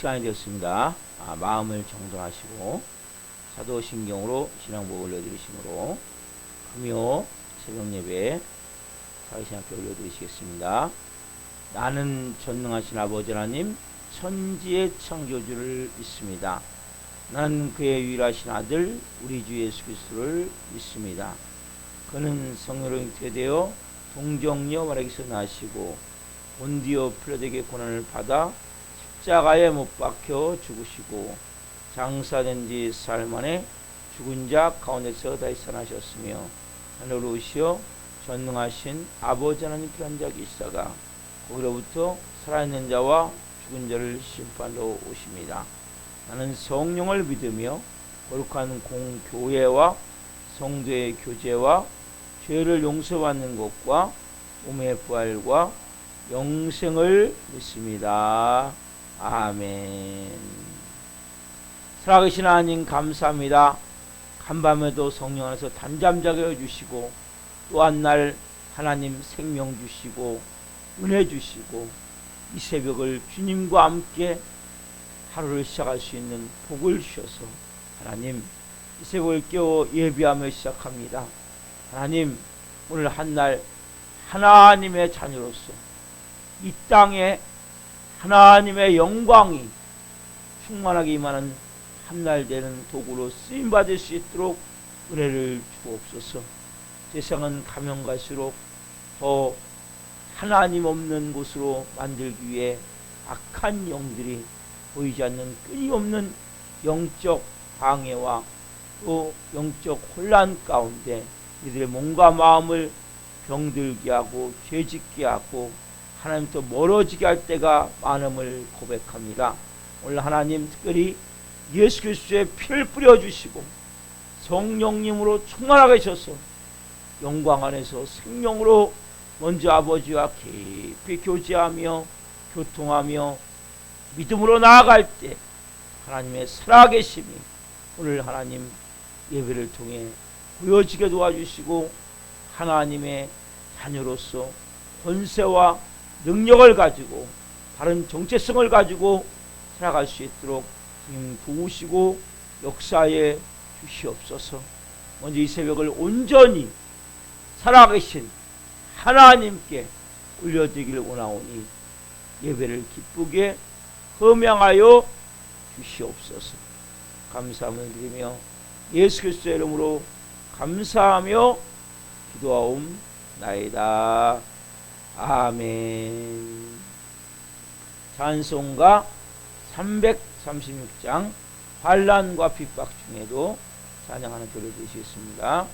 시간이 되었습니다. 마음을 정돈하시고 사도신경으로 신앙복을 올려드리심으로 금요 새벽 예배 사회신 앞에 올려드리시겠습니다. 나는 전능하신 아버지 하나님 천지의 창조주를 믿습니다. 나는 그의 유일하신 아들 우리 주 예수 그리스도를 믿습니다. 그는 성령으로 잉태되어 동정녀 마리아에게서 나시고 본디오 필라도에게 고난을 받아 십자가에 못 박혀 죽으시고 장사된 지 사흘 만에 죽은 자 가운데서 다시 살아나셨으며 하늘로 오시어 전능하신 아버지 하나님 필한 자 계시다가 거기로부터 살아있는 자와 죽은 자를 심판하러 오십니다. 나는 성령을 믿으며 거룩한 공교회와 성도의 교제와 죄를 용서받는 것과 몸의 부활과 영생을 믿습니다. 아멘. 살아계신 하나님 감사합니다. 간밤에도 성령 안에서 단잠자게 해주시고 또 한 날 하나님 생명 주시고 은혜 주시고 이 새벽을 주님과 함께 하루를 시작할 수 있는 복을 주셔서 하나님 이 새벽을 깨워 예비하며 시작합니다. 하나님 오늘 한 날 하나님의 자녀로서 이 땅에 하나님의 영광이 충만하게 임하는 한 날 되는 도구로 쓰임받을 수 있도록 은혜를 주옵소서. 세상은 가면 갈수록 더 하나님 없는 곳으로 만들기 위해 악한 영들이 보이지 않는 끊임없는 영적 방해와 또 영적 혼란 가운데 이들의 몸과 마음을 병들게 하고 죄짓게 하고 하나님부터 멀어지게 할 때가 많음을 고백합니다. 오늘 하나님 특별히 예수 그리스도의 피를 뿌려주시고 성령님으로 충만하게 하셔서 영광 안에서 생명으로 먼저 아버지와 깊이 교제하며 교통하며 믿음으로 나아갈 때 하나님의 살아계심이 오늘 하나님 예배를 통해 보여지게 도와주시고 하나님의 자녀로서 권세와 능력을 가지고 바른 정체성을 가지고 살아갈 수 있도록 주님 도우시고 역사에 주시옵소서. 먼저 이 새벽을 온전히 살아계신 하나님께 올려드리기를 원하오니 예배를 기쁘게 헌명하여 주시옵소서. 감사함을 드리며 예수 그리스도의 이름으로 감사하며 기도하옵나이다. 아멘. 찬송가 336장 환난과 핍박 중에도 찬양하는 교를 드리시겠습니다.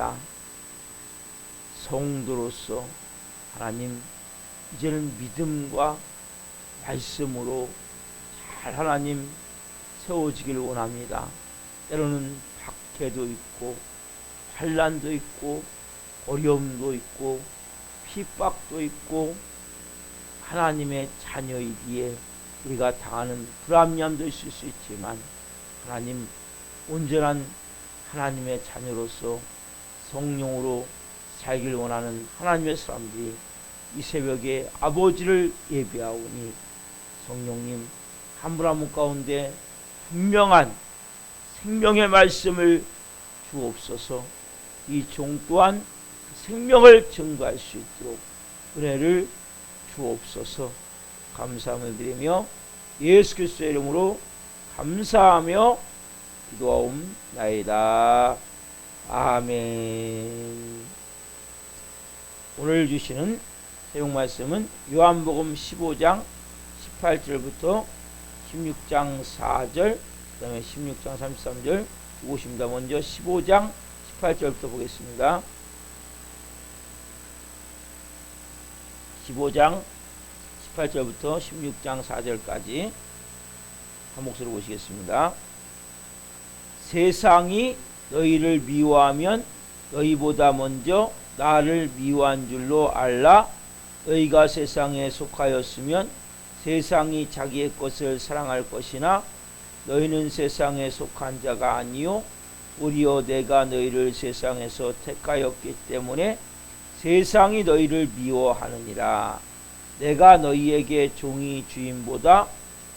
원합니다. 성도로서 하나님, 이제는 믿음과 말씀으로 잘 하나님 세워지기를 원합니다. 때로는 박해도 있고 환난도 있고 어려움도 있고 핍박도 있고 하나님의 자녀이기에 우리가 당하는 불합리함도 있을 수 있지만, 하나님, 온전한 하나님의 자녀로서 성령으로 살길 원하는 하나님의 사람들이 이 새벽에 아버지를 예배하오니 성령님 한 분 한 분 가운데 분명한 생명의 말씀을 주옵소서. 이 종 또한 생명을 증거할 수 있도록 은혜를 주옵소서. 감사함을 드리며 예수 그리스도의 이름으로 감사하며 기도하옵나이다. 아멘. 오늘 주시는 새벽 말씀은 요한복음 15장 18절부터 16장 4절, 그 다음에 16장 33절 보겠습니다. 먼저 15장 18절부터 보겠습니다. 15장 18절부터 16장 4절까지 한 목소리로 보시겠습니다. 세상이 너희를 미워하면 너희보다 먼저 나를 미워한 줄로 알라. 너희가 세상에 속하였으면 세상이 자기의 것을 사랑할 것이나 너희는 세상에 속한 자가 아니요 도리어 내가 너희를 세상에서 택하였기 때문에 세상이 너희를 미워하느니라. 내가 너희에게 종이 주인보다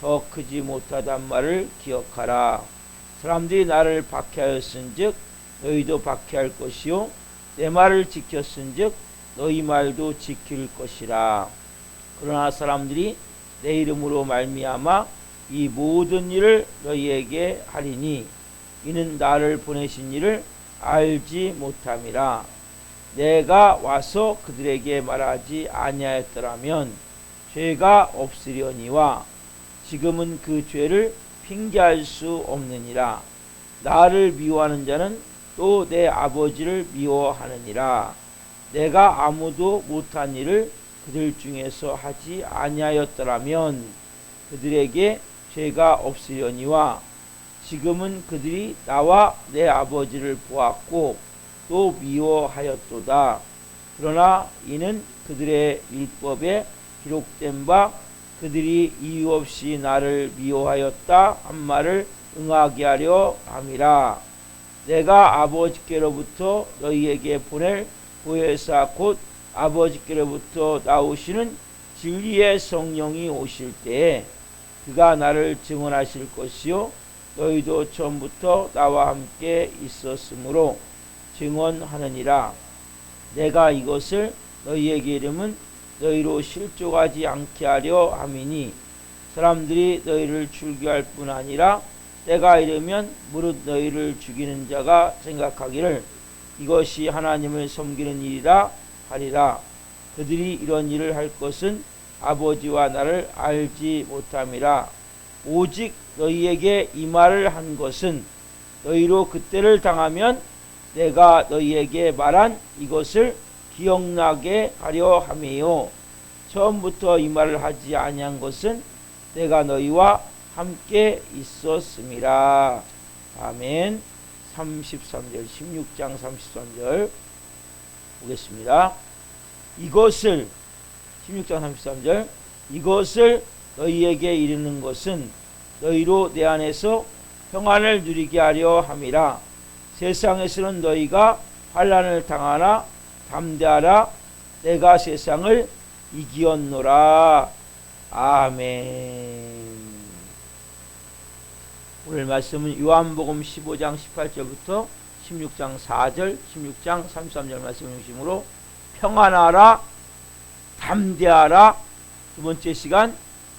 더 크지 못하단 말을 기억하라. 사람들이 나를 박해하였은즉 너희도 박해할 것이요 내 말을 지켰은즉 너희 말도 지킬 것이라. 그러나 사람들이 내 이름으로 말미암아 이 모든 일을 너희에게 하리니 이는 나를 보내신 이를 알지 못함이라. 내가 와서 그들에게 말하지 아니하였더라면 죄가 없으려니와 지금은 그 죄를 핑계할 수 없느니라. 나를 미워하는 자는 또 내 아버지를 미워하느니라. 내가 아무도 못한 일을 그들 중에서 하지 아니하였더라면 그들에게 죄가 없으려니와 지금은 그들이 나와 내 아버지를 보았고 또 미워하였도다. 그러나 이는 그들의 율법에 기록된 바 그들이 이유 없이 나를 미워하였다 한 말을 응하게 하려 함이라. 내가 아버지께로부터 너희에게 보낼 보혜사 곧 아버지께로부터 나오시는 진리의 성령이 오실 때에 그가 나를 증언하실 것이요 너희도 처음부터 나와 함께 있었으므로 증언하느니라. 내가 이것을 너희에게 이름은 너희로 실족하지 않게 하려 함이니 사람들이 너희를 출교할 뿐 아니라 때가 이르면 무릇 너희를 죽이는 자가 생각하기를 이것이 하나님을 섬기는 일이라 하리라. 그들이 이런 일을 할 것은 아버지와 나를 알지 못함이라. 오직 너희에게 이 말을 한 것은 너희로 그때를 당하면 내가 너희에게 말한 이것을 기억나게 하려 함이요. 처음부터 이 말을 하지 아니한 것은 내가 너희와 함께 있었음이라. 아멘. 33절 16장 33절 보겠습니다. 이것을 16장 33절 이것을 너희에게 이르는 것은 너희로 내 안에서 평안을 누리게 하려 함이라. 세상에서는 너희가 환난을 당하나 담대하라. 내가 세상을 이기었노라. 아멘. 오늘 말씀은 요한복음 15장 18절부터 16장 4절 16장 33절 말씀 중심으로 평안하라 담대하라. 두 번째 시간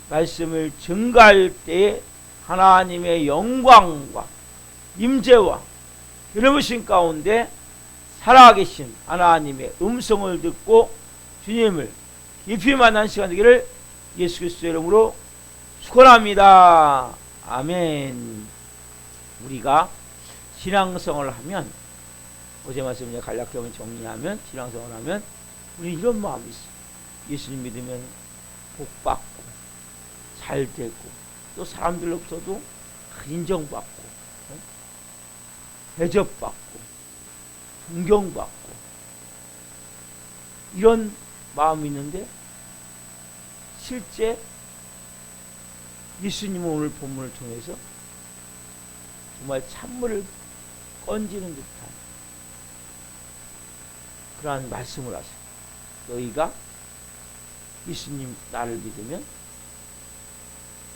말씀을 증거할 때에 하나님의 영광과 임재와 변함없으신 가운데 살아계신 하나님의 음성을 듣고 주님을 깊이 만난 시간 되기를 예수 그리스도의 이름으로 축원합니다. 아멘. 우리가 신앙생활을 하면 어제 말씀 간략하게 정리하면, 신앙생활하면 우리 이런 마음이 있어. 예수님 믿으면 복받고 잘되고 또 사람들로부터도 인정받고 대접받고 존경받고 이런 마음이 있는데, 실제 예수님은 오늘 본문을 통해서 정말 찬물을 건지는 듯한 그러한 말씀을 하세요. 너희가 예수님 나를 믿으면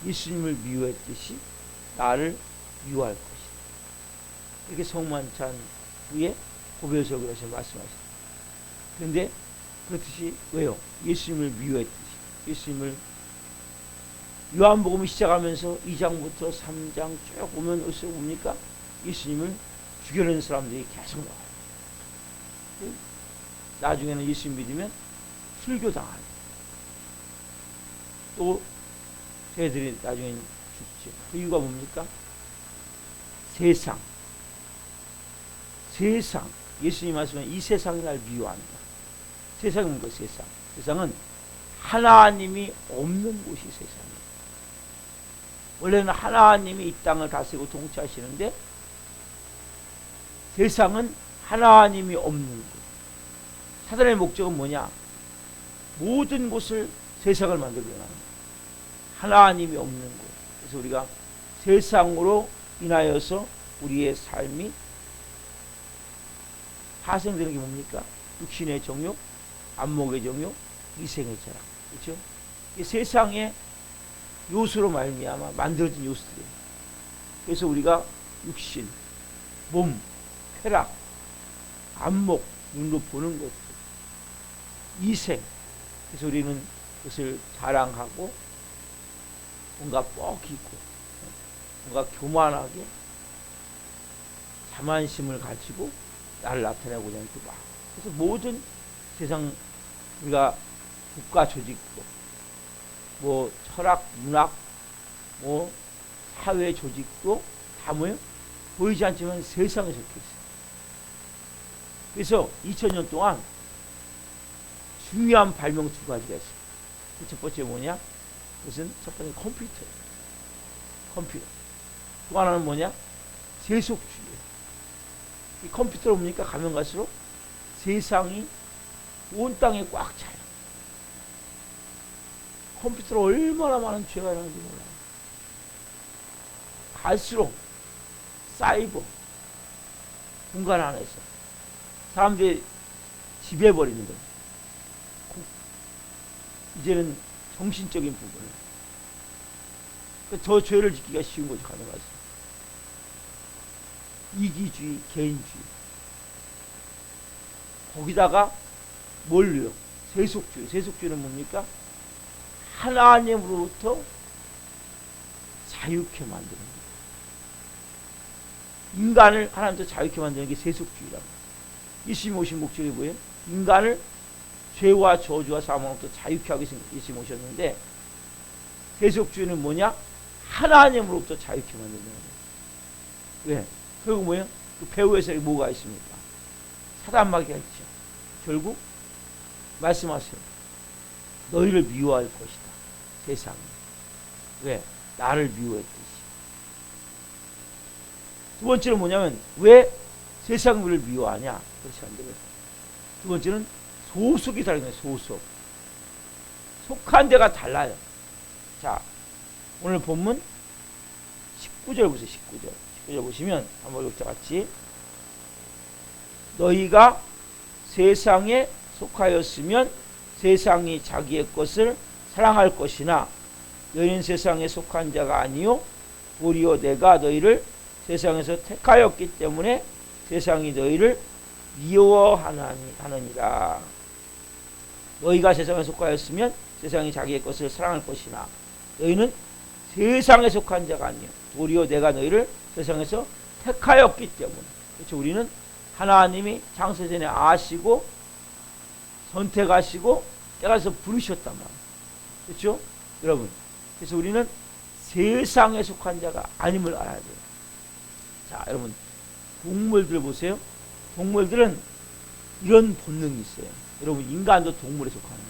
예수님을 미워했듯이 나를 미워할 것이다. 이렇게 성만찬 후에 고별석을 하셔서 말씀하셨다. 그런데 그렇듯이 왜요? 예수님을 미워했듯이. 예수님을 요한복음 시작하면서 2장부터 3장 쭉 보면 어디서 봅니까? 예수님을 죽여놓은 사람들이 계속 나와요. 나중에는 예수님 믿으면 술교당하고 또 저희들이 나중에 죽죠. 그 이유가 뭡니까? 세상. 예수님 말씀은 이 세상이 날 미워한다. 세상은 뭔가 세상. 세상은 하나님이 없는 곳이 세상이에요. 원래는 하나님이 이 땅을 다스리고 통치하시는데, 세상은 하나님이 없는 곳. 사단의 목적은 뭐냐? 모든 곳을 세상을 만들려고 하는 거예요. 하나님이 없는 곳. 그래서 우리가 세상으로 인하여서 우리의 삶이 파생되는 게 뭡니까? 육신의 정욕, 안목의 정욕, 이생의 자랑. 그렇죠? 이 세상의 요소로 말미암아 만들어진 요소들이에요. 그래서 우리가 육신, 몸, 쾌락, 안목, 눈으로 보는 것들, 이생. 그래서 우리는 그것을 자랑하고 뭔가 뻑 있고 뭔가 교만하게 자만심을 가지고 나를 나타내고자 하는 그 마음. 그래서 모든 세상 우리가 국가 조직도 뭐 철학, 문학, 뭐 사회 조직도 다 뭐예요? 보이지 않지만 세상에 적혀 있어요. 그래서 2000년 동안 중요한 발명 두 가지가 있어요. 첫 번째 뭐냐? 그것은 첫 번째 컴퓨터. 또 하나는 뭐냐? 세속주의. 이 컴퓨터로 보니까 가면 갈수록 세상이 온 땅에 꽉 차요. 컴퓨터로 얼마나 많은 죄가 일어나는지 몰라요. 갈수록 사이버 공간 안에서 사람들이 지배해버리는 거예요. 이제는 정신적인 부분을. 더 죄를 짓기가 쉬운 거죠. 가능하죠. 이기주의, 개인주의. 거기다가 뭘요? 세속주의. 세속주의는 뭡니까? 하나님으로부터 자유케 만드는 거예요. 인간을 하나님부터 자유케 만드는 게 세속주의라고. 예수님 오신 목적이 뭐예요? 인간을 죄와 저주와 사망으로부터 자유케 하기 위해서 예수님 오셨는데, 세속주의는 뭐냐? 하나님으로부터 자유케 만드는 거예요. 왜? 결국 뭐예요? 그 배후에서 뭐가 있습니까? 사단마귀가 있죠. 결국 말씀하세요. 너희를 미워할 것이다. 세상이. 왜? 나를 미워했듯이. 두 번째는 뭐냐면, 왜 세상을 미워하냐? 그렇지 않은데. 두 번째는 소속이 다른 거예요. 소속. 속한 데가 달라요. 자, 오늘 본문 19절 보세요. 19절 보시면 한번 읽자 같이. 너희가 세상에 속하였으면 세상이 자기의 것을 사랑할 것이나 너희는 세상에 속한 자가 아니요 도리어 내가 너희를 세상에서 택하였기 때문에 세상이 너희를 미워하느니라. 너희가 세상에 속하였으면 세상이 자기의 것을 사랑할 것이나 너희는 세상에 속한 자가 아니요 도리어 내가 너희를 세상에서 택하였기 때문에. 그렇죠? 우리는 하나님이 창세전에 아시고 선택하시고 때가서 부르셨단 말이에요. 그렇죠? 여러분, 그래서 우리는 세상에 속한 자가 아님을 알아야 돼요. 자, 여러분, 동물들 보세요. 동물들은 이런 본능이 있어요. 여러분, 인간도 동물에 속하는 거예요.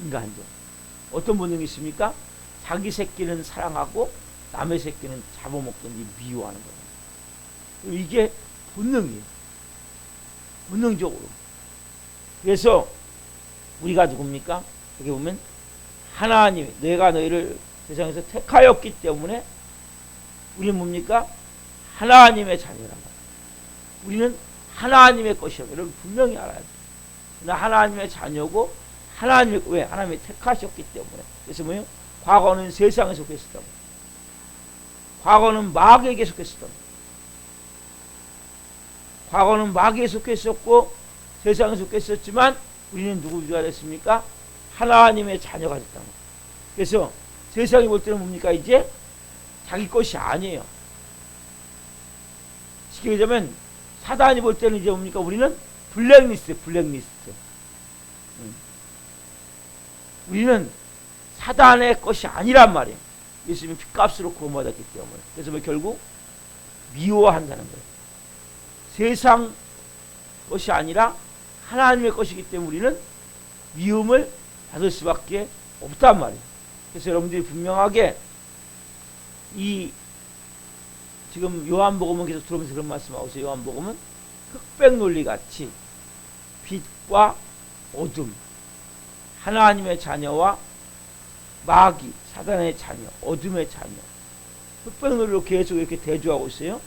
인간도. 어떤 본능이 있습니까? 자기 새끼는 사랑하고 남의 새끼는 잡아먹든지 미워하는 거예요. 이게 본능이에요. 본능적으로. 그래서 우리가 누굽니까? 여기 보면 하나님이 내가 너희를 세상에서 택하였기 때문에 우리는 뭡니까? 하나님의 자녀란 말이에요. 우리는 하나님의 것이라고 여러분 분명히 알아야 돼요. 나 하나님의 자녀고 하나님의 왜? 하나님이 택하셨기 때문에. 그래서 뭐예요? 과거는 세상에 속했었다고. 과거는 마귀에게 속했었다고. 과거는 마귀에 속했었고 세상에 속했었지만 우리는 누구가 됐습니까? 하나님의 자녀가 됐다고. 그래서 세상이 볼 때는 뭡니까? 이제 자기 것이 아니에요. 쉽게 얘기하면 사단이 볼 때는 이제 뭡니까? 우리는 블랙리스트. 우리는 사단의 것이 아니란 말이에요. 예수님이 핏값으로 구원받았기 때문에. 그래서 뭐 결국 미워한다는 거예요. 세상 것이 아니라 하나님의 것이기 때문에 우리는 미움을 받을 수밖에 없단 말이에요. 그래서 여러분들이 분명하게 이 지금 요한복음은 계속 들어오면서 그런 말씀하고 있어요. 요한복음은 흑백 논리 같이 빛과 어둠, 하나님의 자녀와 마귀, 사단의 자녀, 어둠의 자녀, 흑백 논리로 계속 이렇게 대조하고 있어요.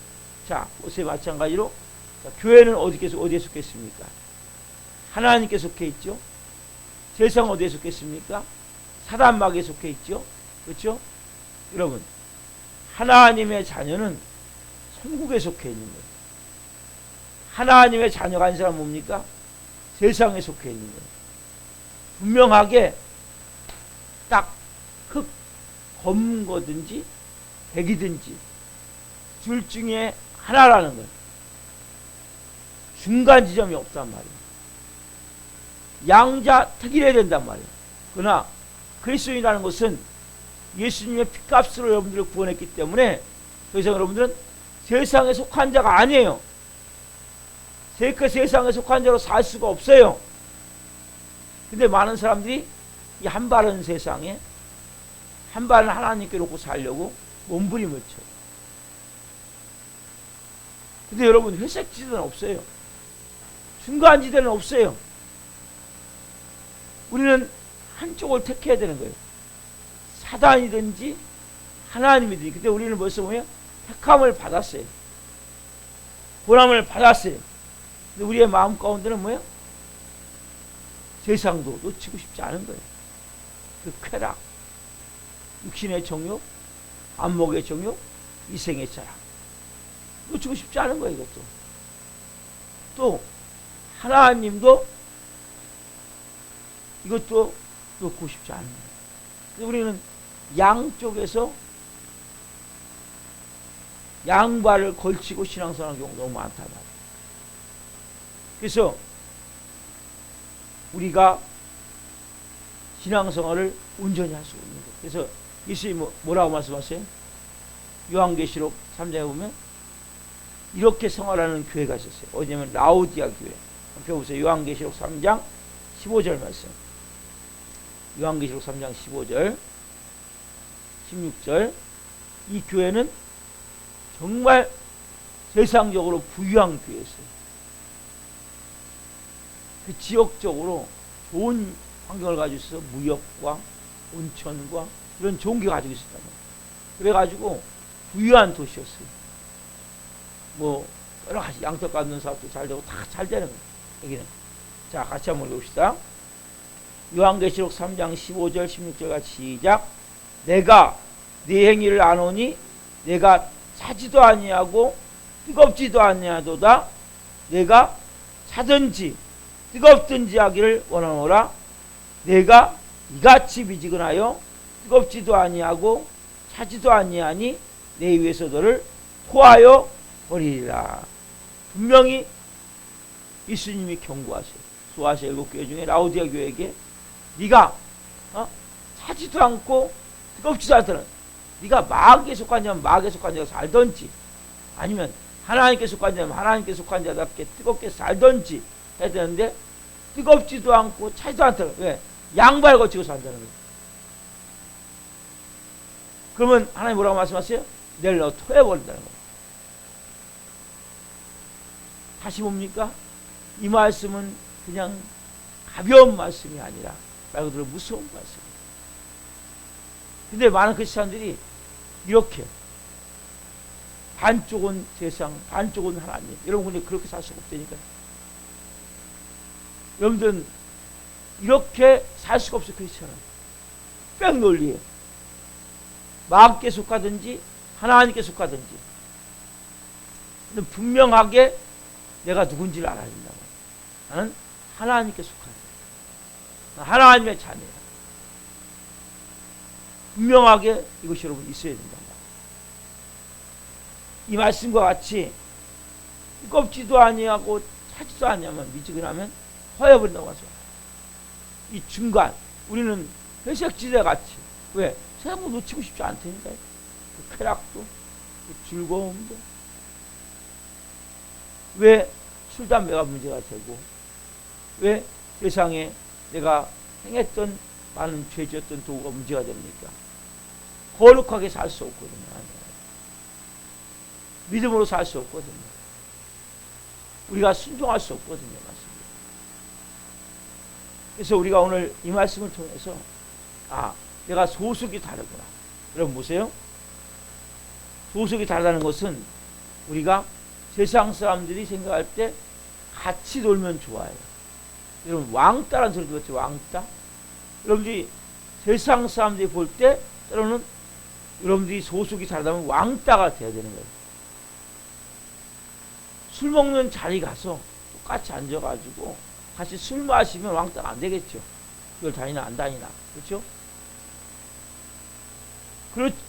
자, 보세요. 마찬가지로 자, 교회는 어디에 속했습니까? 하나님께 속해 있죠. 세상 어디에 속했습니까? 사단 마귀에 속해 있죠. 그렇죠? 여러분, 하나님의 자녀는 천국에 속해 있는 거예요. 하나님의 자녀가 아닌 사람은 뭡니까? 세상에 속해 있는 거예요. 분명하게 딱 흑, 검은 거든지 백이든지 둘 중에 하나라는 거예요. 중간 지점이 없단 말이에요. 양자택일해야 된단 말이에요. 그러나 그리스도인이라는 것은 예수님의 핏값으로 여러분들을 구원했기 때문에 더 이상 여러분들은 세상에 속한 자가 아니에요. 그 세상에 속한 자로 살 수가 없어요. 근데 많은 사람들이 이 한바른 세상에 한바른 하나님께 놓고 살려고 몸부림을 쳐요. 근데 여러분, 회색지대는 없어요. 중간지대는 없어요. 우리는 한쪽을 택해야 되는 거예요. 사단이든지 하나님이든지. 근데 우리는 벌써 뭐예요? 택함을 받았어요. 보람을 받았어요. 근데 우리의 마음 가운데는 뭐예요? 세상도 놓치고 싶지 않은 거예요. 그 쾌락, 육신의 정욕, 안목의 정욕, 이생의 자랑. 놓치고 싶지 않은 거예요, 이것도. 또, 하나님도 이것도 놓고 싶지 않은 거예요. 우리는 양쪽에서 양발을 걸치고 신앙생활하는 경우가 너무 많단 말이에요. 그래서 우리가 신앙생활을 온전히 할 수 있는 거예요. 그래서 예수님이 뭐라고 말씀하세요? 요한계시록 3장에 보면 이렇게 생활하는 교회가 있었어요. 어디냐면 라우디아 교회. 한번 보세요. 요한계시록 3장 15절 말씀. 요한계시록 3장 15절 16절. 이 교회는 정말 세상적으로 부유한 교회였어요. 그 지역적으로 좋은 환경을 가지고 있어서 무역과 온천과 이런 좋은 게 가지고 있었단 말이에요. 그래가지고 부유한 도시였어요. 뭐 여러 가지 양떡 갖는 사업도 잘 되고 다 잘 되는 거예요. 여기는. 자, 같이 한번 읽읍시다. 요한계시록 3장 15절 16절 같이 시작. 내가 네 행위를 아노니 내가 차지도 아니하고 뜨겁지도 아니하도다. 내가 차든지 뜨겁든지 하기를 원하노라. 내가 이같이 미지근하여 뜨겁지도 아니하고 차지도 아니하니 내 위에서 너를 토하여 버리리라. 분명히 예수님이 경고하세요. 수아시아 7교회 중에 라우디아 교회에게 네가 차지도 않고 뜨겁지도 않다는, 네가 마귀에 속한 자면 마귀에 속한 자가 살든지 아니면 하나님께 속한 자면 하나님께 속한 자답게 뜨겁게 살던지 해야 되는데 뜨겁지도 않고 차지도 않다. 왜? 양발 거치고 산다는 거예요. 그러면 하나님 뭐라고 말씀하세요? 내일 너 토해버린다는 거예요. 다시 뭡니까? 이 말씀은 그냥 가벼운 말씀이 아니라 말 그대로 무서운 말씀이에요. 근데 많은 크리스찬들이 이렇게 반쪽은 세상, 반쪽은 하나님. 여러분 근데 그렇게 살 수가 없다니까요. 여러분들은 이렇게 살 수가 없어요. 크리스찬은 뺑 논리예요. 마귀께 속하든지 하나님께 속하든지. 근데 분명하게 내가 누군지를 알아야 된다고. 나는 하나님께 속하다. 하나님의 자녀야. 분명하게 이것이 여러분 있어야 된다. 이 말씀과 같이 뜨겁지도 아니하고 차지도 아니하면 미치고 나면 허여버린다고 하죠. 이 중간 우리는 회색지대 같이 왜? 세상을 놓치고 싶지 않다니까요. 그 쾌락도 그 즐거움도 왜 술, 담배가 문제가 되고 왜 세상에 내가 행했던 많은 죄졌던 도구가 문제가 됩니까? 거룩하게 살 수 없거든요. 믿음으로 살 수 없거든요. 우리가 순종할 수 없거든요. 맞습니다. 그래서 우리가 오늘 이 말씀을 통해서 내가 소속이 다르구나. 여러분 보세요. 소속이 다르다는 것은 우리가 세상 사람들이 생각할 때 같이 놀면 좋아요. 여러분 왕따라는 소리 들었죠? 왕따? 여러분들이 세상 사람들이 볼 때 때로는 여러분들이 소속이 다르다면 왕따가 돼야 되는 거예요. 술 먹는 자리 가서 똑같이 앉아가지고 같이 술 마시면 왕따가 안 되겠죠. 그걸 다니나 안 다니나. 그렇죠?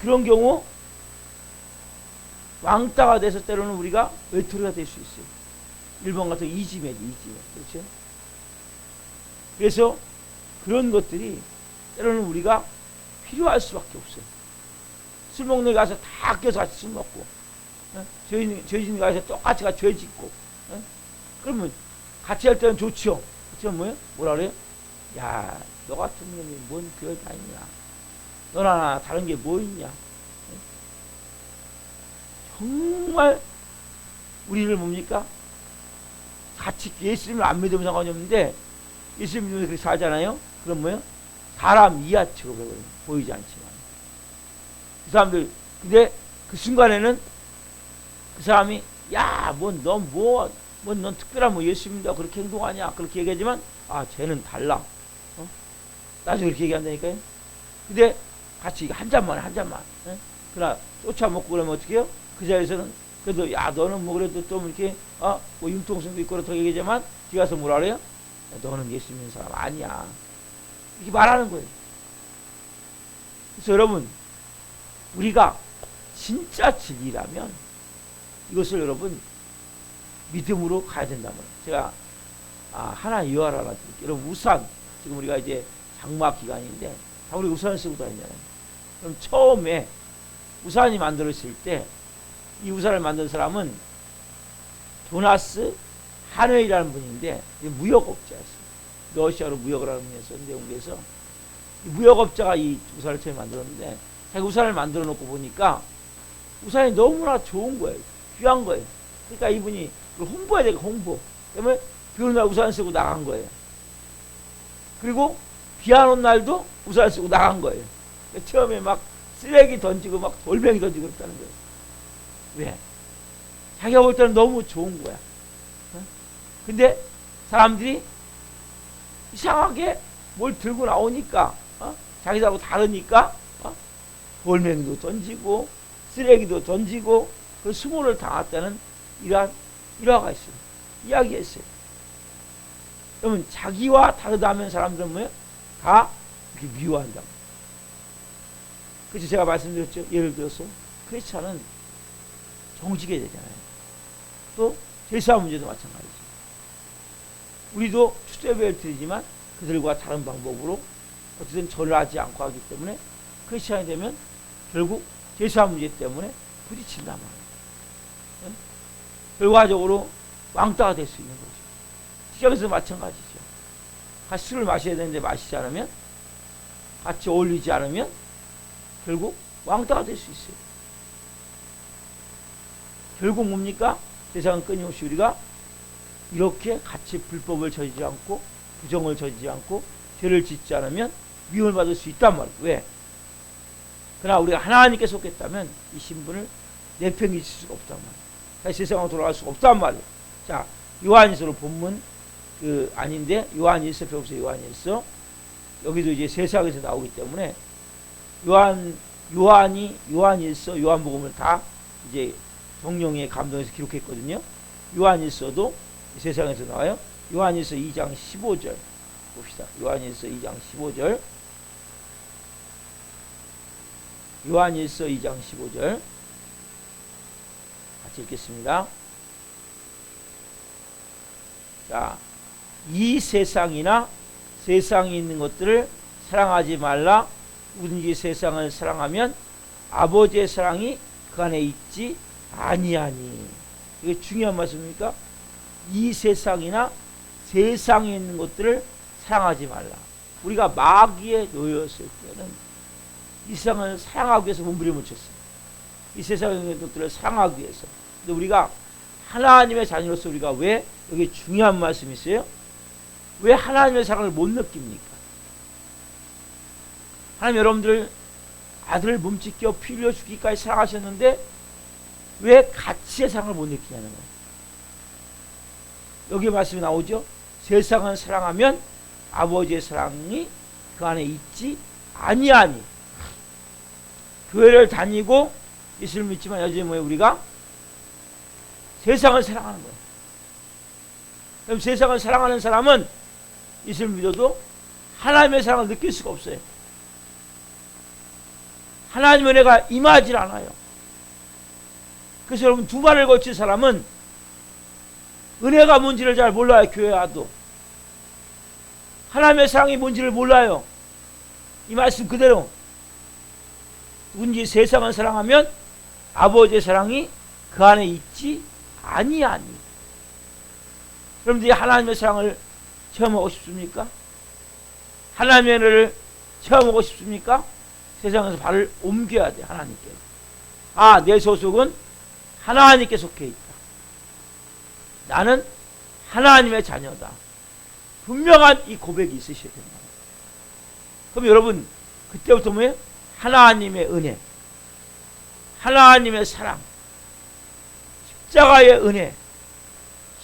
그런 경우 왕따가 돼서 때로는 우리가 외톨이가 될 수 있어요. 일본 같은 이지매죠. 그렇죠? 그래서 그런 것들이 때로는 우리가 필요할 수밖에 없어요. 술 먹는 데 가서 다 껴서 같이 술 먹고 죄 짓는 가서 똑같이 같이 죄 짓고 그러면 같이 할 때는 좋죠. 그렇죠? 뭐라 그래요? 야, 너 같은 놈이 뭔 교회 다니냐? 너나 다른 게 뭐 있냐? 정말 우리를 뭡니까? 같이 예수님을 안 믿으면 상관이 없는데 예수님 믿으면서 그렇게 살잖아요. 그럼 사람 이하 취급을 보이지 않지만 그 사람들 근데 그 순간에는 그 사람이 넌 특별한 예수 믿는다고 그렇게 행동하냐 그렇게 얘기하지만 쟤는 달라. 나중에 그렇게 얘기한다니까요. 근데 같이 한 잔만 그러나 쫓아 먹고 그러면 어떻게 해요? 그 자리에서는 그래도 너는 그래도 좀 이렇게 융통성도 있고 그렇다고 얘기하지만 뒤에 가서 뭐라 그래요? 너는 예수 믿는 사람 아니야. 이렇게 말하는 거예요. 그래서 여러분 우리가 진짜 진리라면 이것을 여러분 믿음으로 가야 된다면 제가 하나 유화를 하나 드릴게요. 여러분 우산 지금 우리가 이제 장마 기간인데 다 우리 우산을 쓰고 다니잖아요. 그럼 처음에 우산이 만들어질 때 이 우산을 만든 사람은 조나스 한웨이라는 분인데 무역업자였어요. 러시아로 무역을 하는 분이 있었는데 영국에서 이 무역업자가 이 우산을 처음에 만들었는데 자기 우산을 만들어 놓고 보니까 우산이 너무나 좋은 거예요. 귀한 거예요. 그러니까 이분이 그걸 홍보해야 되니까 홍보. 그러면 비 오는 날 우산 쓰고 나간 거예요. 그리고 비 안 온 날도 우산 쓰고 나간 거예요. 처음에 막 쓰레기 던지고 막 돌멩이 던지고 그랬다는 거예요. 왜? 자기가 볼 때는 너무 좋은 거야. 근데 사람들이 이상하게 뭘 들고 나오니까 자기들하고 다르니까 돌멩이도 던지고 쓰레기도 던지고 그 수모를 당했다는 이러한 일화가 있어요. 이야기했어요. 그러면 자기와 다르다면 사람들은 다 이렇게 미워한다고. 그래서 제가 말씀드렸죠. 예를 들어서 크리스찬은 정직해야 되잖아요. 또 제사 문제도 마찬가지죠. 우리도 추수예배를 드리지만 그들과 다른 방법으로 어쨌든 절을 하지 않고 하기 때문에 크리스찬이 되면 결국 제사 문제 때문에 부딪힌단 말이에요. 결과적으로 왕따가 될 수 있는 거죠. 시장에서 마찬가지죠. 같이 술을 마셔야 되는데 마시지 않으면, 같이 어울리지 않으면 결국 왕따가 될 수 있어요. 결국 뭡니까? 세상은 끊임없이 우리가 이렇게 같이 불법을 저지지 않고 부정을 저지지 않고 죄를 짓지 않으면 미움을 받을 수 있단 말이에요. 왜? 그러나 우리가 하나님께 속했다면 이 신분을 내팽개칠 수가 없단 말이에요. 다시 세상으로 돌아갈 수가 없단 말이에요. 자, 요한일서로 본문 아닌데 요한일서 배웁시다. 요한일서. 여기도 이제 세상에서 나오기 때문에 요한일서, 요한복음을 다 이제 성령의 감동에서 기록했거든요. 요한일서도 세상에서 나와요. 요한일서 2장 15절 봅시다. 요한일서 2장 15절. 요한일서 2장 15절 같이 읽겠습니다. 자, 이 세상이나 세상에 있는 것들을 사랑하지 말라. 누구든지 세상을 사랑하면 아버지의 사랑이 그 안에 있지 아니하니. 이게 중요한 말씀입니까? 이 세상이나 세상에 있는 것들을 사랑하지 말라. 우리가 마귀에 놓였을 때는 이 세상을 사랑하기 위해서 몸부림을 쳤어요. 이 세상에 있는 것들을 사랑하기 위해서. 근데 우리가 하나님의 자녀로서 우리가 왜, 여기 중요한 말씀이 있어요. 왜 하나님의 사랑을 못 느낍니까? 하나님 여러분들 아들을 몸짓겨 피 흘려 죽기까지 사랑하셨는데 왜 가치의 사랑을 못 느끼냐는 거예요. 여기 말씀이 나오죠. 세상을 사랑하면 아버지의 사랑이 그 안에 있지 아니하니. 교회를 다니고 예수를 믿지만 여전히 뭐예요? 우리가 세상을 사랑하는 거예요. 그럼 세상을 사랑하는 사람은 예수를 믿어도 하나님의 사랑을 느낄 수가 없어요. 하나님의 은혜가 임하지 않아요. 그래서 여러분, 두 발을 거친 사람은 은혜가 뭔지를 잘 몰라요. 교회 와도 하나님의 사랑이 뭔지를 몰라요. 이 말씀 그대로. 누군지 세상을 사랑하면 아버지의 사랑이 그 안에 있지 아니하니. 여러분들이 하나님의 사랑을 체험하고 싶습니까? 하나님의 은혜를 체험하고 싶습니까? 세상에서 발을 옮겨야 돼. 하나님께. 아, 내 소속은 하나님께 속해 있다. 나는 하나님의 자녀다. 분명한 이 고백이 있으셔야 됩니다. 그럼 여러분, 그때부터 뭐예요? 하나님의 은혜, 하나님의 사랑, 십자가의 은혜,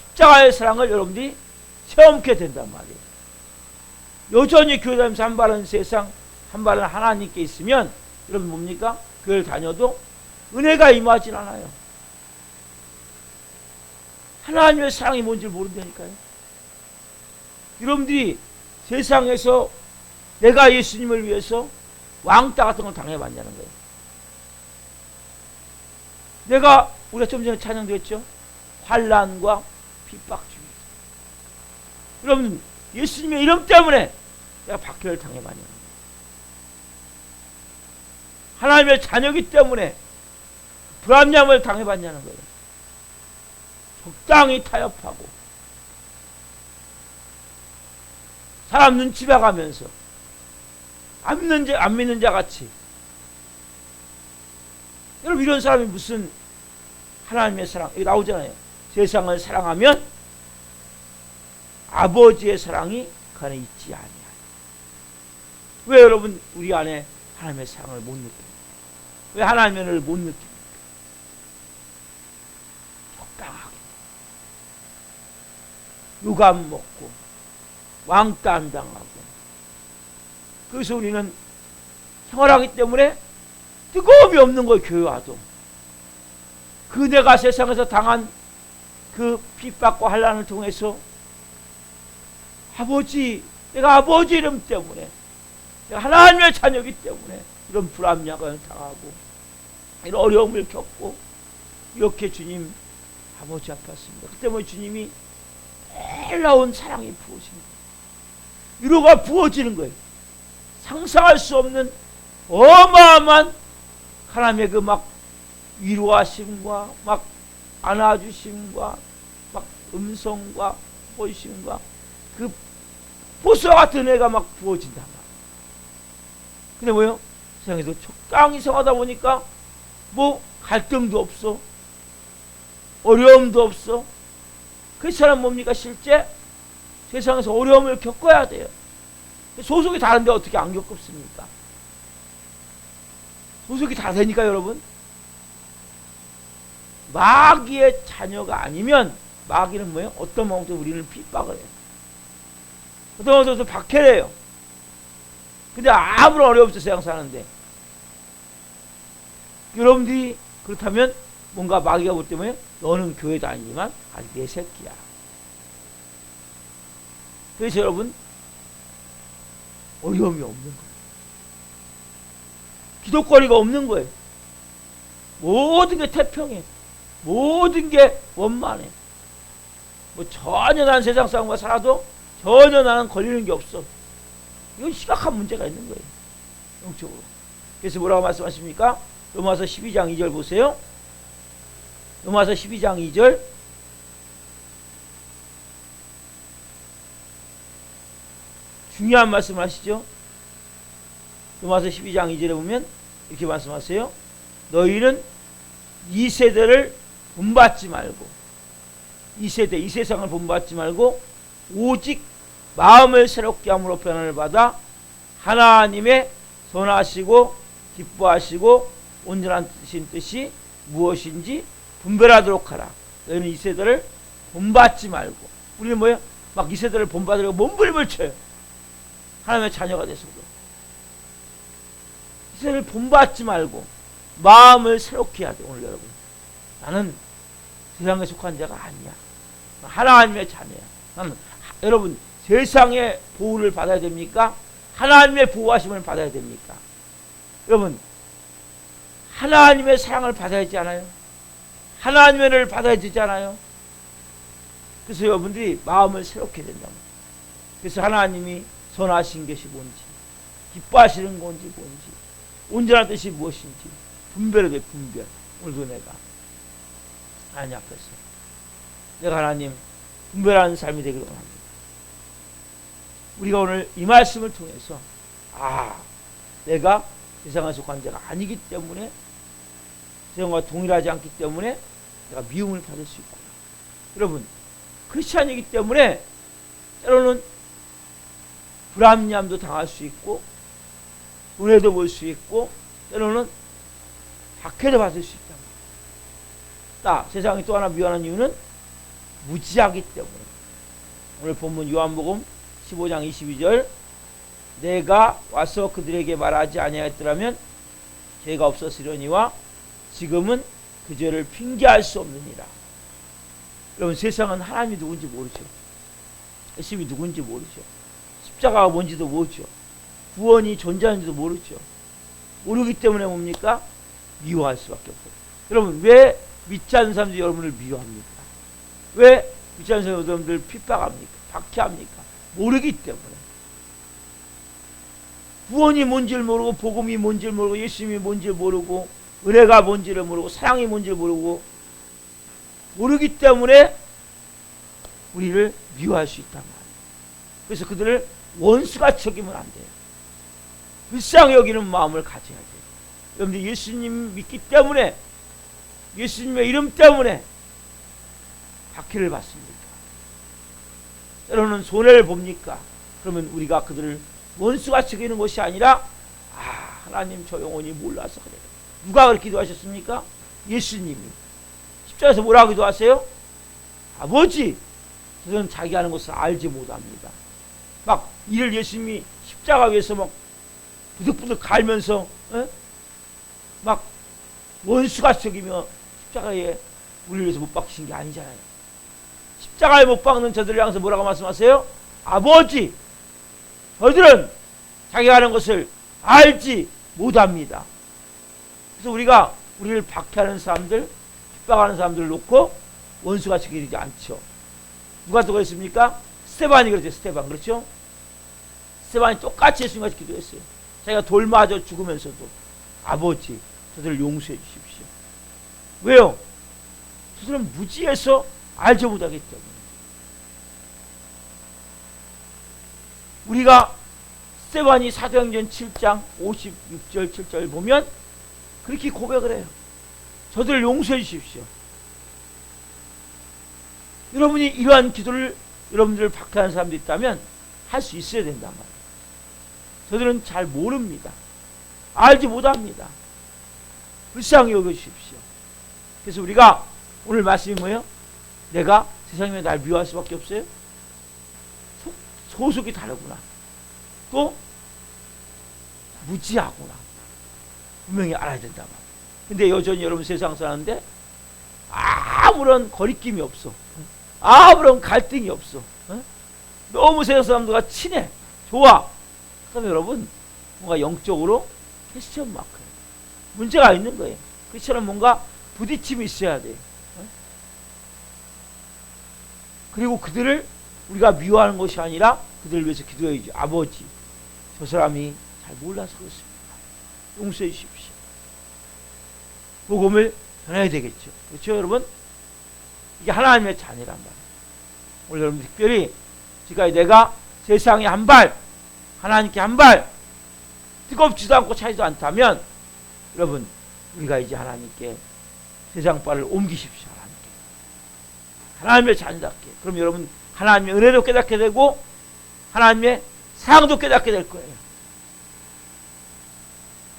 십자가의 사랑을 여러분들이 체험하게 된단 말이에요. 여전히 교회 다니면서 한 발은 세상, 한 발은 하나님께 있으면 여러분 뭡니까? 교회를 다녀도 은혜가 임하진 않아요. 하나님의 사랑이 뭔지 모른다니까요. 여러분들이 세상에서 내가 예수님을 위해서 왕따 같은 걸 당해봤냐는 거예요. 내가 우리가 좀 전에 찬양됐죠. 환난과 핍박 중에 여러분 예수님의 이름 때문에 내가 박해를 당해봤냐는 거예요. 하나님의 자녀이기 때문에 불합리함을 당해봤냐는 거예요. 적당히 타협하고 사람 눈치 봐가면서 안 믿는 자 같이. 여러분 이런 사람이 무슨 하나님의 사랑, 여기 나오잖아요. 세상을 사랑하면 아버지의 사랑이 그 안에 있지 아니하니. 왜 여러분 우리 안에 하나님의 사랑을 못 느낍니까? 왜 하나님의 은혜를 못 느낍니까? 적당하게 유감 먹고 왕따 안 당하고. 그래서 우리는 생활하기 때문에 뜨거움이 없는 거예요. 교회 와도. 그 내가 세상에서 당한 그 핍박과 환난을 통해서 아버지, 내가 아버지 이름 때문에, 내가 하나님의 자녀이기 때문에 이런 불합리함을 당하고 이런 어려움을 겪고 이렇게 주님 아버지 아팠습니다. 그때 뭐 주님이 놀라운 사랑이 부어지는 거예요. 위로가 부어지는 거예요. 상상할 수 없는 어마어마한 하나님의 그 막 위로하심과 막 안아주심과 막 음성과 보이심과 그 보스와 같은 애가 막 부어진단 말이야. 근데 뭐요? 세상에서 적당히 생활하다 보니까 뭐 갈등도 없어, 어려움도 없어. 그렇지는 뭡니까? 실제 세상에서 어려움을 겪어야 돼요. 소속이 다른데 어떻게 안 겪습니까? 소속이 다 되니까 여러분, 마귀의 자녀가 아니면, 마귀는 뭐예요? 어떤 마음도 우리를 핍박을 해요. 어떤 마음도 박해를 해요. 근데 아무런 어려움 없이 세상 사는데, 여러분들이 그렇다면 뭔가 마귀가 볼 때 뭐예요? 너는 교회 다니지만 아직 내 새끼야. 그래서 여러분, 어려움이 없는 거예요. 기독거리가 없는 거예요. 모든 게 태평해. 모든 게 원만해. 뭐 전혀 난 세상 사람과 살아도 전혀 나는 걸리는 게 없어. 이건 심각한 문제가 있는 거예요. 영적으로. 그래서 뭐라고 말씀하십니까? 로마서 12장 2절 보세요. 로마서 12장 2절. 중요한 말씀을 하시죠. 로마서 12장 2절에 보면 이렇게 말씀하세요. 너희는 이 세대를 본받지 말고, 이 세대, 이 세상을 본받지 말고 오직 마음을 새롭게 함으로 변화를 받아 하나님의 선하시고 기뻐하시고 온전한 뜻이 무엇인지 분별하도록 하라. 너희는 이 세대를 본받지 말고. 우리는 뭐예요? 막 이 세대를 본받으려고 몸부림을 쳐요. 하나님의 자녀가 돼서도. 이 세대를 본받지 말고 마음을 새롭게 해야 돼. 오늘 여러분, 나는 세상에 속한 자가 아니야. 하나님의 자녀야. 나는 여러분, 세상의 보호를 받아야 됩니까? 하나님의 보호하심을 받아야 됩니까? 여러분, 하나님의 사랑을 받아야 되지 않아요? 하나님의 은혜를 받아야 되지 않아요? 그래서 여러분들이 마음을 새롭게 된다고. 그래서 하나님이 선하신 것이 뭔지, 기뻐하시는 건지 뭔지, 온전한 뜻이 무엇인지 분별해 돼. 분별. 오늘도 내가 하나님 앞에서 내가 하나님 분별하는 삶이 되기를 원합니다. 우리가 오늘 이 말씀을 통해서 내가 세상에 속한 자가 아니기 때문에, 세상과 동일하지 않기 때문에 내가 미움을 받을 수 있구나. 여러분, 크리스찬이기 때문에 때로는 불합리함도 당할 수 있고, 은혜도 볼 수 있고, 때로는 박해도 받을 수 있다. 세상이 또 하나 미워하는 이유는 무지하기 때문에. 오늘 본문 요한복음 15장 22절, 내가 와서 그들에게 말하지 아니하였더라면 죄가 없었으려니와 지금은 그 죄를 핑계할 수 없느니라. 여러분, 세상은 하나님이 누군지 모르죠. 예수님이 누군지 모르죠. 십자가가 뭔지도 모르죠. 구원이 존재하는지도 모르죠. 모르기 때문에 뭡니까? 미워할 수밖에 없어요. 여러분, 왜 믿지 않는 사람들이 여러분을 미워합니까? 왜 믿지 않는 사람들이 여러분들 핍박합니까? 박해합니까? 모르기 때문에. 구원이 뭔지를 모르고, 복음이 뭔지를 모르고, 예수님이 뭔지를 모르고, 은혜가 뭔지를 모르고, 사랑이 뭔지를 모르고, 모르기 때문에 우리를 미워할 수 있단 말이에요. 그래서 그들을 원수같이 여기면 안 돼요. 불쌍히 여기는 마음을 가져야 돼요. 여러분들 예수님 믿기 때문에, 예수님의 이름 때문에 박해를 받습니까? 때로는 손해를 봅니까? 그러면 우리가 그들을 원수같이 여기는 것이 아니라, 하나님 저 영혼이 몰라서 그래요. 누가 그렇게 기도하셨습니까? 예수님이. 십자가에서 뭐라고 기도하세요? 아버지, 저는 자기 하는 것을 알지 못합니다. 막 이를 예수님이 십자가 위에서 막 부득부득 갈면서 막 원수같이 여기며 십자가에 우리를 위해서 못 박히신 게 아니잖아요. 십자가에 못 박는 저들을 향해서 뭐라고 말씀하세요? 아버지, 저들은 자기가 하는 것을 알지 못합니다. 그래서 우리가 우리를 박해하는 사람들, 핍박하는 사람들을 놓고 원수같이 기르지 않죠. 누가 또 그랬습니까? 스테반이 그랬죠. 스테반. 그렇죠? 스테반이 똑같이 예수님같이 기도했어요. 자기가 돌 맞아 죽으면서도 아버지, 저들을 용서해 주십시오. 왜요? 저들은 무지해서 알지 못하기 때문에. 우리가 스데반이 사도행전 7장 56절 7절 보면 그렇게 고백을 해요. 저들을 용서해 주십시오. 여러분이 이러한 기도를 여러분들을 박해하는 사람들이 있다면 할 수 있어야 된단 말이에요. 저들은 잘 모릅니다. 알지 못합니다. 불쌍히 여겨주십시오. 그래서 우리가 오늘 말씀이 뭐예요? 내가 세상에 날 미워할 수밖에 없어요? 소속이 다르구나. 또 무지하구나. 분명히 알아야 된단 말이에요. 근데 여전히 여러분 세상 사는데 아무런 거리낌이 없어. 아무런 갈등이 없어. 너무 세상 사람들과 친해. 좋아. 그러면 여러분 뭔가 영적으로 퀘스천 마크 문제가 있는 거예요. 그처럼 뭔가 부딪힘이 있어야 돼요. 그리고 그들을 우리가 미워하는 것이 아니라 그들을 위해서 기도해야죠. 아버지, 저 사람이 잘 몰라서 그렇습니다. 용서해 주십시오. 복음을 전해야 되겠죠. 그렇죠, 여러분? 이게 하나님의 자녀란 말이에요. 오늘 여러분 특별히 지금까지 내가 세상에 한 발, 하나님께 한 발, 뜨겁지도 않고 차지도 않다면 여러분 우리가 이제 하나님께 세상 발을 옮기십시오. 하나님의 자녀답게. 그럼 여러분 하나님의 은혜도 깨닫게 되고 하나님의 사랑도 깨닫게 될 거예요.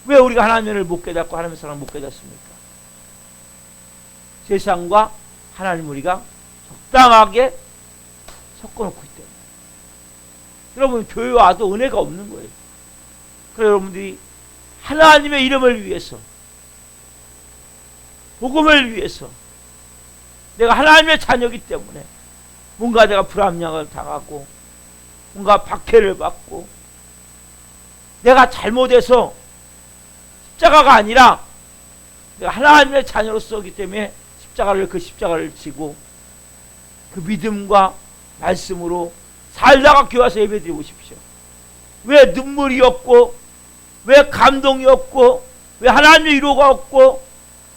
왜 우리가 하나님의 은혜를 못 깨닫고 하나님의 사랑을 못 깨닫습니까? 세상과 하나님 우리가 적당하게 섞어놓고 있기 때문에. 여러분 교회 와도 은혜가 없는 거예요. 그래서 여러분들이 하나님의 이름을 위해서, 복음을 위해서, 내가 하나님의 자녀이기 때문에 뭔가 내가 불합리함을 당하고 뭔가 박해를 받고 내가 잘못해서 십자가가 아니라 내가 하나님의 자녀로서기 때문에 그 십자가를 지고 그 믿음과 말씀으로 살다가 교회 와서 예배드리고 싶으시오. 왜 눈물이 없고 왜 감동이 없고 왜 하나님의 위로가 없고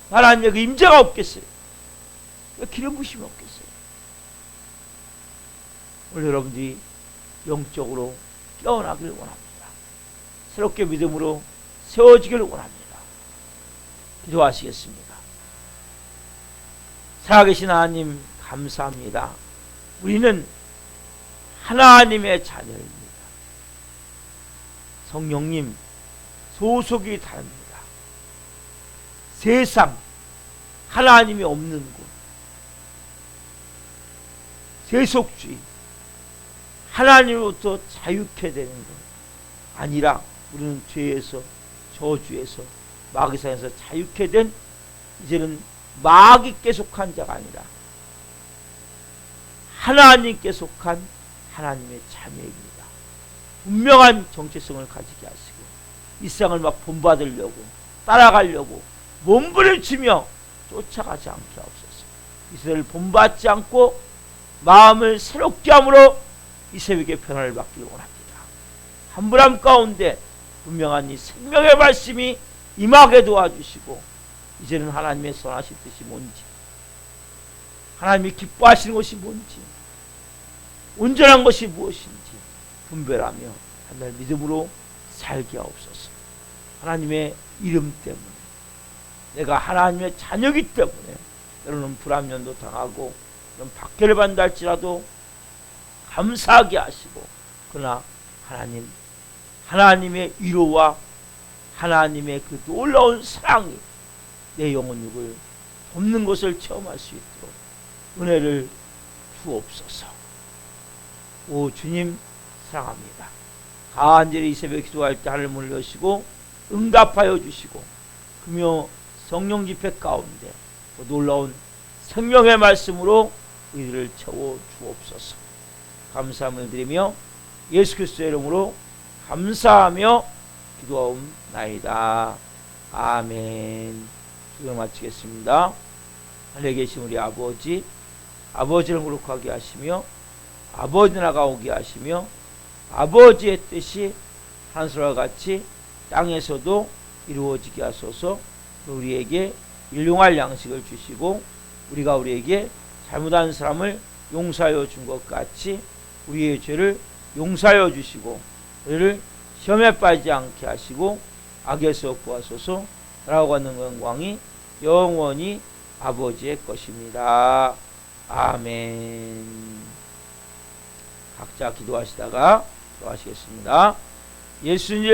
하나님의 그 임재가 없겠어요? 왜 기름 부심이 없겠어요? 오늘 여러분들이 영적으로 깨어나기를 원합니다. 새롭게 믿음으로 세워지기를 원합니다. 기도하시겠습니다. 살아계신 하나님 감사합니다. 우리는 하나님의 자녀입니다. 성령님 소속이 다릅니다. 세상 하나님이 없는 곳, 세속주의 하나님으로부터 자유케 되는 것 아니라 우리는 죄에서 저주에서 마귀사에서 자유케 된 이제는 마귀께 속한 자가 아니라 하나님께 속한 하나님의 자녀입니다. 분명한 정체성을 가지게 하시고 이 세상을 막 본받으려고 따라가려고 몸부림치며 쫓아가지 않게 하옵소서. 이 세상을 본받지 않고 마음을 새롭게 함으로 이 새벽에 변화를 받기를 원합니다. 한불함 가운데 분명한 이 생명의 말씀이 임하게 도와주시고 이제는 하나님의 선하신 뜻이 뭔지, 하나님이 기뻐하시는 것이 뭔지, 온전한 것이 무엇인지 분별하며 한날 믿음으로 살게 하옵소서. 하나님의 이름 때문에, 내가 하나님의 자녀이기 때문에 때로는 불합련도 당하고 그런 박해를 받는다 할지라도 감사하게 하시고, 그러나 하나님의 위로와 하나님의 그 놀라운 사랑이 내 영혼육을 돕는 것을 체험할 수 있도록 은혜를 주옵소서. 오 주님 사랑합니다. 간절히 이 새벽에 기도할 때 하늘 문을 여시고 응답하여 주시고 금요 성령 집회 가운데 그 놀라운 생명의 말씀으로 우리들을 채워 주옵소서. 감사함을 드리며 예수 그리스도의 이름으로 감사하며 기도하옵나이다. 아멘. 기도 마치겠습니다. 하늘에 계신 우리 아버지, 아버지를 거룩하게 하시며 아버지 나라가 오게 하시며 아버지의 뜻이 하늘과 같이 땅에서도 이루어지게 하소서. 우리에게 일용할 양식을 주시고 우리가 우리에게 잘못한 사람을 용서하여 준 것 같이 우리의 죄를 용서하여 주시고 우리를 시험에 빠지지 않게 하시고 악에서 구하소서. 라고 하는 영광이 영원히 아버지의 것입니다. 아멘. 각자 기도하시다가 기도하시겠습니다. 예수님